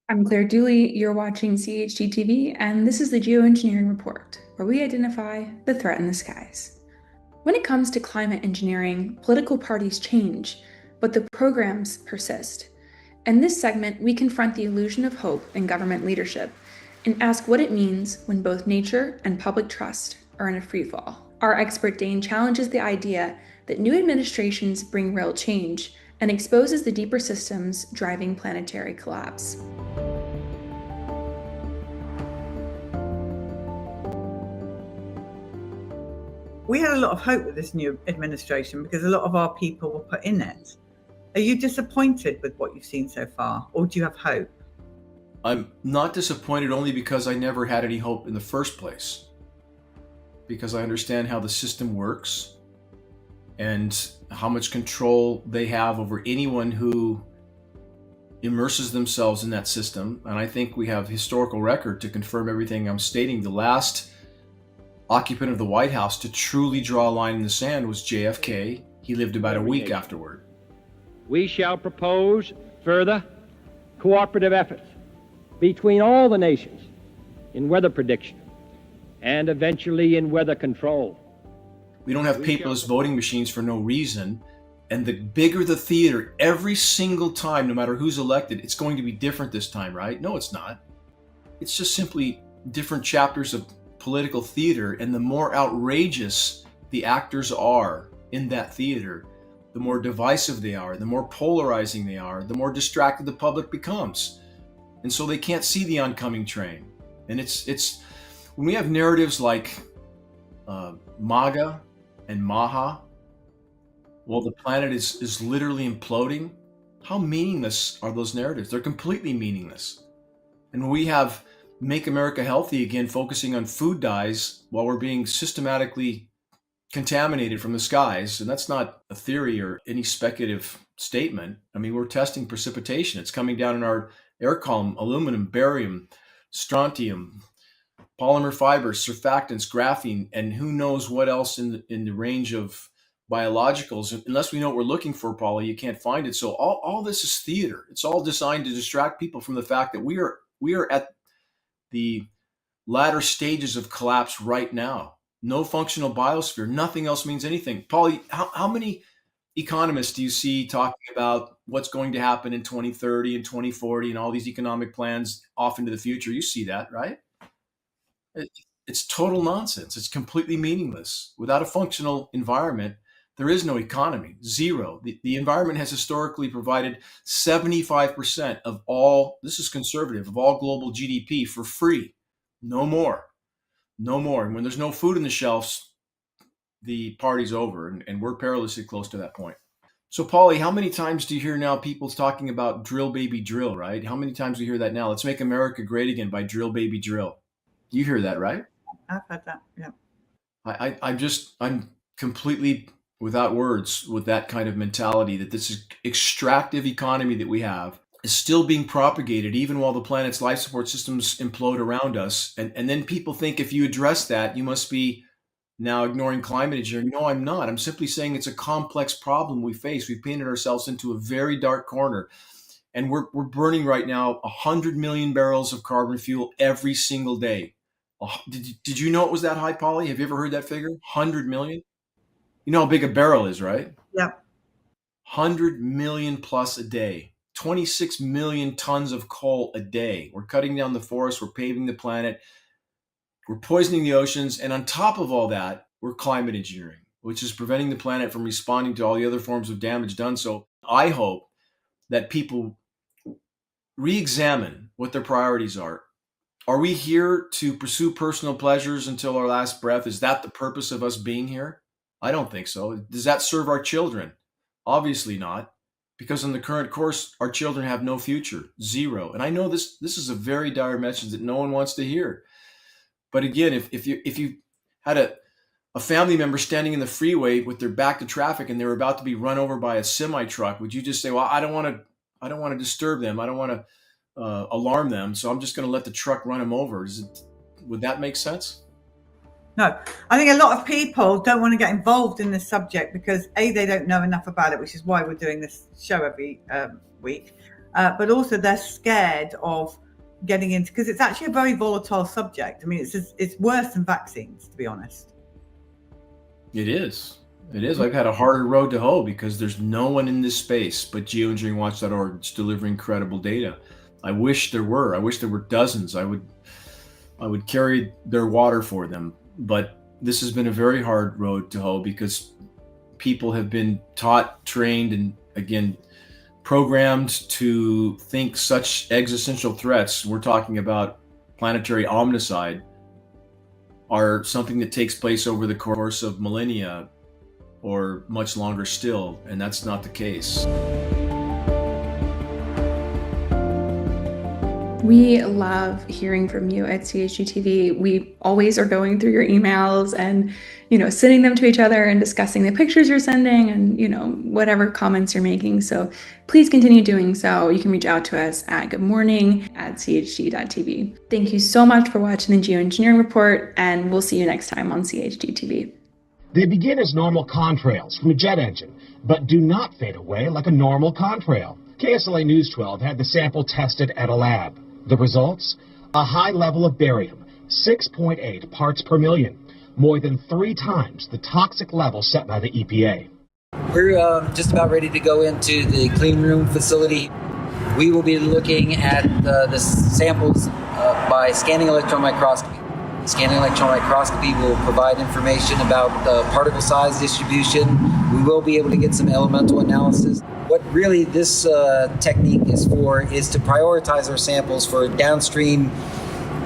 I'm Claire Dooley. You're watching CHGTV, and this is the Geoengineering Report, where we identify the threat in the skies. When it comes to climate engineering, political parties change, but the programs persist. In this segment, we confront the illusion of hope in government leadership and ask what it means when both nature and public trust are in a freefall. Our expert Dane challenges the idea that new administrations bring real change and exposes the deeper systems driving planetary collapse. We had a lot of hope with this new administration because a lot of our people were put in it. Are you disappointed with what you've seen so far, or do you have hope? I'm not disappointed only because I never had any hope in the first place. Because I understand how the system works and how much control they have over anyone who immerses themselves in that system. And I think we have historical record to confirm everything I'm stating. The last occupant of the White House to truly draw a line in the sand was JFK. He lived about a week afterward. We shall propose further cooperative efforts between all the nations in weather prediction and eventually in weather control. We don't have paperless voting machines for no reason. And the bigger the theater, every single time, no matter who's elected, it's going to be different this time, right? No, it's not. It's just simply different chapters of political theater, and the more outrageous the actors are in that theater, the more divisive they are, the more polarizing they are, the more distracted the public becomes. And so they can't see the oncoming train. And it's when we have narratives like MAGA and MAHA, while the planet is literally imploding, how meaningless are those narratives? They're completely meaningless. And when we have Make America Healthy Again, focusing on food dyes while we're being systematically contaminated from the skies. And that's not a theory or any speculative statement. I mean, we're testing precipitation. It's coming down in our air column: aluminum, barium, strontium, polymer fibers, surfactants, graphene, and who knows what else in the range of biologicals. Unless we know what we're looking for, Paula, you can't find it. So all this is theater. It's all designed to distract people from the fact that we are at the latter stages of collapse right now. No functional biosphere. Nothing else means anything. Paul, how many economists do you see talking about what's going to happen in 2030 and 2040 and all these economic plans off into the future? You see that, right? It's total nonsense. It's completely meaningless. Without a functional environment, there is no economy. Zero. The environment has historically provided 75% of all, this is conservative, of all global GDP for free. No more. No more. And when there's no food in the shelves, the party's over, and we're perilously close to that point. So, Paulie, how many times do you hear now people talking about drill, baby, drill, right? How many times do you hear that now? Let's make America great again by drill, baby, drill. You hear that, right? I've heard that, yeah. I'm completely without words with that kind of mentality, that this extractive economy that we have is still being propagated even while the planet's life support systems implode around us. And then people think if you address that, you must be now ignoring climate engineering. No, I'm not. I'm simply saying it's a complex problem we face. We've painted ourselves into a very dark corner. And we're burning right now 100 million barrels of carbon fuel every single day. Did you know it was that high, Polly? Have you ever heard that figure? 100 million? You know how big a barrel is, right? Yeah. 100 million plus a day. 26 million tons of coal a day. We're cutting down the forest. We're paving the planet. We're poisoning the oceans. And on top of all that, we're climate engineering, which is preventing the planet from responding to all the other forms of damage done. So I hope that people re-examine what their priorities are. Are we here to pursue personal pleasures until our last breath? Is that the purpose of us being here? I don't think so. Does that serve our children? Obviously not, because in the current course, our children have no future, zero. And I know this is a very dire message that no one wants to hear. But again, if you had a family member standing in the freeway with their back to traffic and they were about to be run over by a semi truck, would you just say, "Well, I don't want to disturb them. I don't want to alarm them, so I'm just going to let the truck run them over"? Would that make sense? No, I think a lot of people don't want to get involved in this subject because A, they don't know enough about it, which is why we're doing this show every week. but also they're scared of getting into, because it's actually a very volatile subject. I mean, it's worse than vaccines, to be honest. It is. I've had a harder road to hoe because there's no one in this space but geoengineeringwatch.org that's delivering credible data. I wish there were. I wish there were dozens. I would carry their water for them. But this has been a very hard road to hoe because people have been taught, trained, and again, programmed to think such existential threats, we're talking about planetary omnicide, are something that takes place over the course of millennia or much longer still, and that's not the case. We love hearing from you at CHGTV. We always are going through your emails and, sending them to each other and discussing the pictures you're sending and, whatever comments you're making. So please continue doing so. You can reach out to us at goodmorning@chg.tv. Thank you so much for watching the Geoengineering Report, and we'll see you next time on CHGTV. They begin as normal contrails from a jet engine, but do not fade away like a normal contrail. KSLA News 12 had the sample tested at a lab. The results? A high level of barium, 6.8 parts per million, more than 3 times the toxic level set by the EPA. We're just about ready to go into the clean room facility. We will be looking at the samples by scanning electron microscopy. Scanning electron microscopy will provide information about the particle size distribution. We will be able to get some elemental analysis. What really this technique is for is to prioritize our samples for downstream,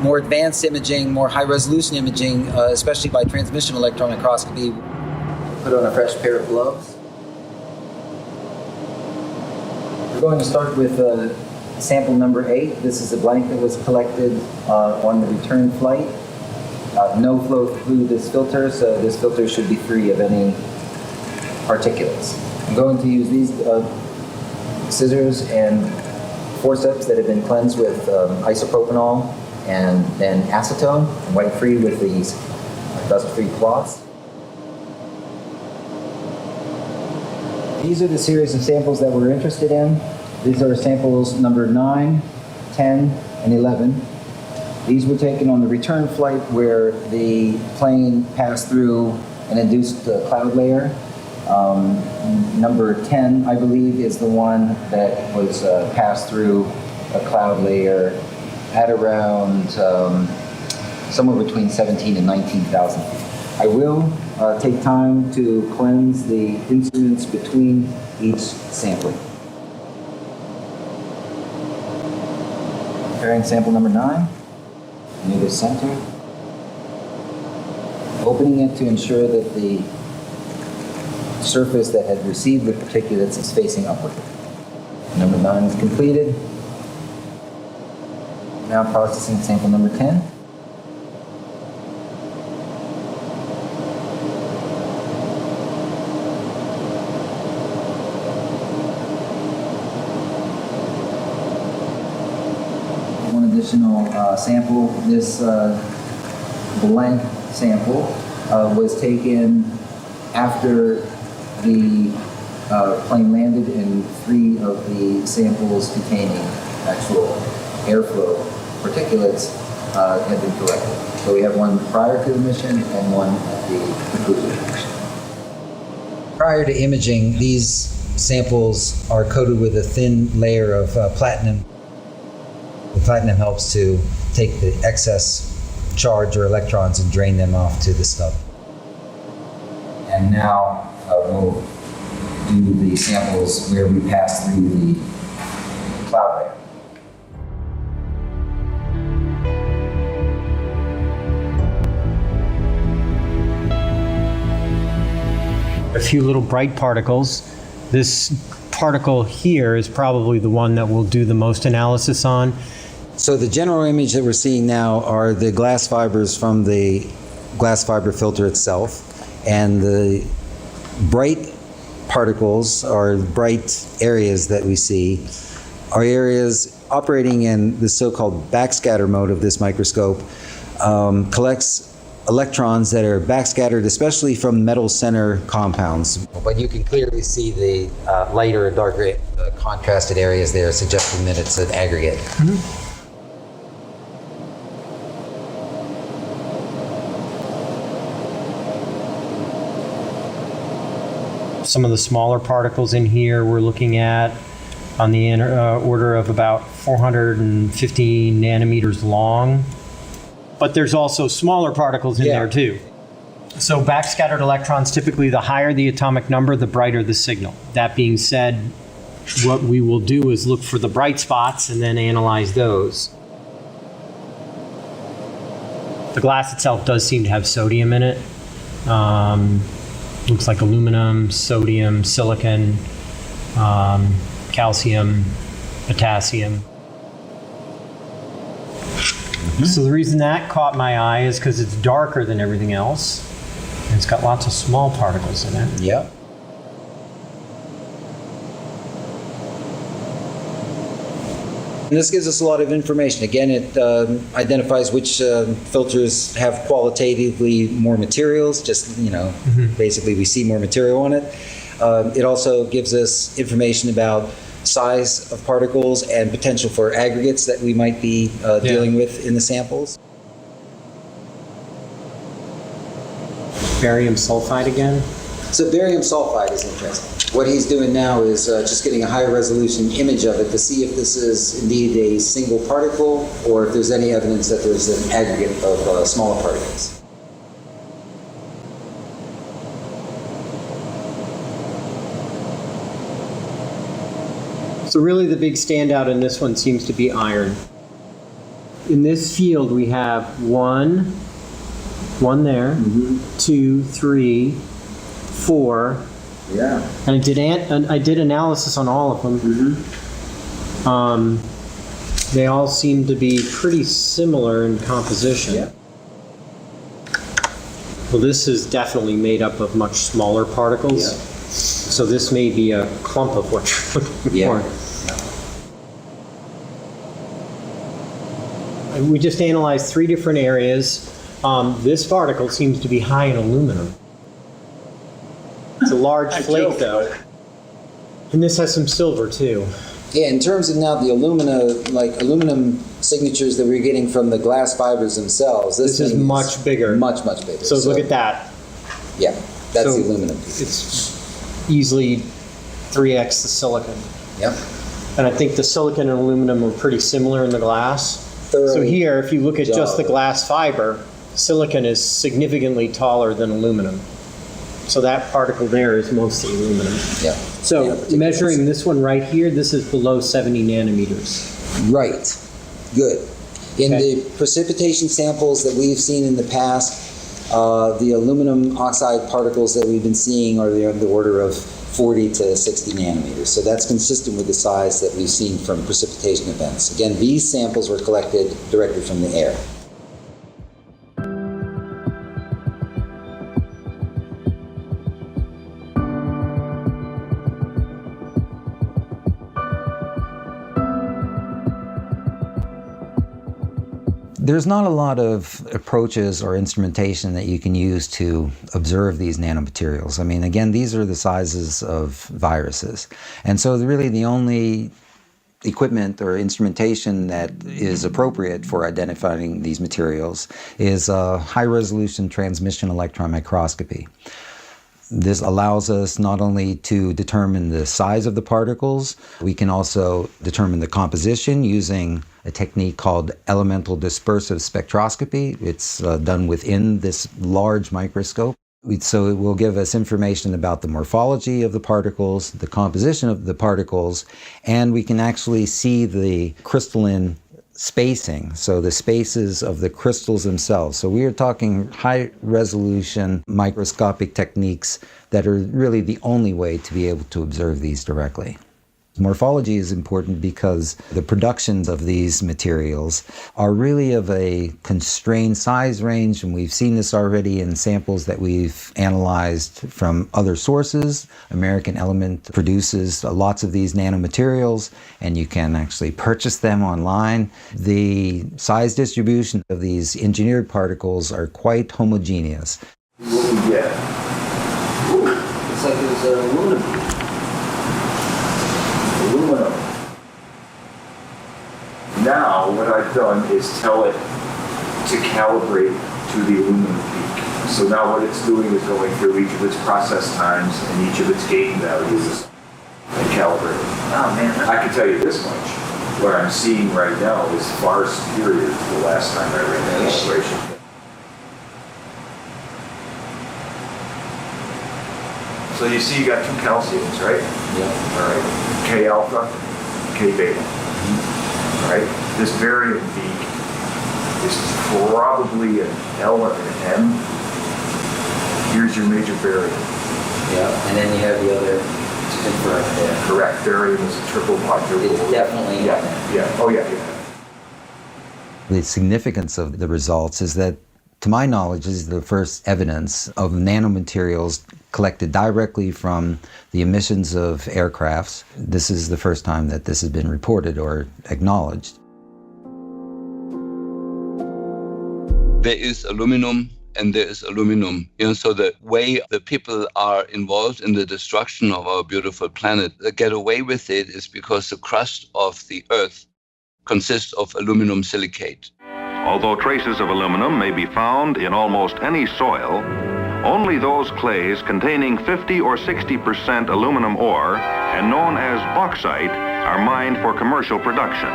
more advanced imaging, more high-resolution imaging, especially by transmission electron microscopy. Put on a fresh pair of gloves. We're going to start with sample number 8. This is a blank that was collected on the return flight. No flow through this filter, so this filter should be free of any particulates. I'm going to use these scissors and forceps that have been cleansed with isopropanol and then acetone and wipe free with these dust-free cloths. These are the series of samples that we're interested in. These are samples number 9, 10, and 11. These were taken on the return flight where the plane passed through an induced cloud layer. Number 10, I believe, is the one that was passed through a cloud layer at around somewhere between 17 and 19,000 feet. I will take time to cleanse the instruments between each sampling. Preparing sample number 9, near the center. Opening it to ensure that the surface that had received the particulates is facing upward. Number 9 is completed. Now processing sample number 10. One additional sample. This blank sample was taken after the plane landed, and 3 of the samples containing actual airflow particulates had been collected. So we have one prior to the mission and one at the conclusion of the mission. Prior to imaging, these samples are coated with a thin layer of platinum. The platinum helps to take the excess charge or electrons and drain them off to the stub. And now we'll do the samples where we pass through the cloud layer. A few little bright particles. This particle here is probably the one that we'll do the most analysis on. So the general image that we're seeing now are the glass fibers from the glass fiber filter itself, and the bright particles or bright areas that we see are areas operating in the so-called backscatter mode of this microscope, collects electrons that are backscattered, especially from metal center compounds. But you can clearly see the lighter and darker contrasted areas there suggesting that it's an aggregate. Some of the smaller particles in here we're looking at on the order of about 450 nanometers long. But there's also smaller particles in there too. So backscattered electrons, typically the higher the atomic number, the brighter the signal. That being said, what we will do is look for the bright spots and then analyze those. The glass itself does seem to have sodium in it. Looks like aluminum, sodium, silicon, calcium, potassium. So the reason that caught my eye is because it's darker than everything else. And it's got lots of small particles in it. Yep. And this gives us a lot of information. Again, it identifies which filters have qualitatively more materials, just, basically we see more material on it. It also gives us information about size of particles and potential for aggregates that we might be dealing with in the samples. Barium sulfide again? So barium sulfide is interesting. What he's doing now is just getting a high resolution image of it to see if this is indeed a single particle or if there's any evidence that there's an aggregate of smaller particles. So really the big standout in this one seems to be iron. In this field we have one there, 2, 3, 4. Yeah. And I did analysis on all of them. They all seem to be pretty similar in composition. Yeah. Well, this is definitely made up of much smaller particles. Yeah. So this may be a clump of what you're looking for. We just analyzed 3 different areas. This particle seems to be high in aluminum. It's a large flake, though. And this has some silver, too. Yeah, in terms of now the aluminum signatures that we're getting from the glass fibers themselves, this is much bigger. Much bigger. So look at that. Yeah, that's the aluminum piece. It's easily 3x the silicon. Yep. And I think the silicon and aluminum are pretty similar in the glass. So here, if you look at just the glass fiber, silicon is significantly taller than aluminum. So that particle there is mostly aluminum. Yeah. So measuring this one right here, this is below 70 nanometers. Right. Good. In the precipitation samples that we've seen in the past, the aluminum oxide particles that we've been seeing are on the order of 40 to 60 nanometers. So that's consistent with the size that we've seen from precipitation events. Again, these samples were collected directly from the air. There's not a lot of approaches or instrumentation that you can use to observe these nanomaterials. I mean, again, these are the sizes of viruses. And so really the only equipment or instrumentation that is appropriate for identifying these materials is high-resolution transmission electron microscopy. This allows us not only to determine the size of the particles, we can also determine the composition using a technique called elemental dispersive spectroscopy. It's done within this large microscope. So it will give us information about the morphology of the particles, the composition of the particles, and we can actually see the crystalline spacing, so the spaces of the crystals themselves. So we are talking high resolution microscopic techniques that are really the only way to be able to observe these directly. Morphology is important because the productions of these materials are really of a constrained size range, and we've seen this already in samples that we've analyzed from other sources. American Element produces lots of these nanomaterials, and you can actually purchase them online. The size distribution of these engineered particles are quite homogeneous. What do you get? Ooh, it's like there's aluminum Now, what I've done is tell it to calibrate to the aluminum peak. So now what it's doing is going through each of its process times and each of its gain values and calibrating. Oh man. I can tell you this much. What I'm seeing right now is far superior to the last time I ran that operation. So you see you got two calciums, right? Yeah. All right. K alpha, K beta. All right. This variant peak is probably an L or an M. Here's your major variant. Yeah. And then you have the other to confirm. Yeah. Correct. Variant is a triple quadruple. It's definitely yeah. on there. Yeah. Oh yeah. Yeah. The significance of the results is that, to my knowledge, this is the first evidence of nanomaterials collected directly from the emissions of aircrafts. This is the first time that this has been reported or acknowledged. There is aluminum and there is aluminum. So the way the people are involved in the destruction of our beautiful planet, they get away with it is because the crust of the Earth consists of aluminum silicate. Although traces of aluminum may be found in almost any soil, only those clays containing 50 or 60% aluminum ore and known as bauxite are mined for commercial production.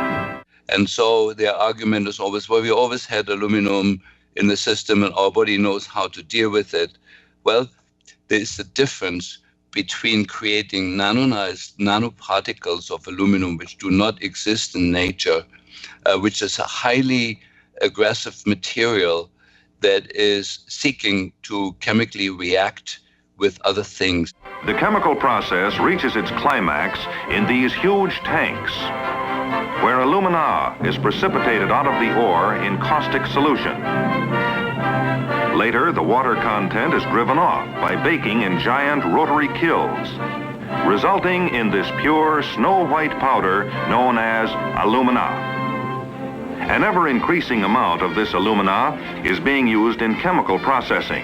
And so their argument is always, well, we always had aluminum in the system and our body knows how to deal with it. Well, there is a difference between creating nanoparticles of aluminum which do not exist in nature, which is a highly aggressive material that is seeking to chemically react with other things. The chemical process reaches its climax in these huge tanks, where alumina is precipitated out of the ore in caustic solution. Later, the water content is driven off by baking in giant rotary kilns, resulting in this pure snow-white powder known as alumina. An ever-increasing amount of this alumina is being used in chemical processing.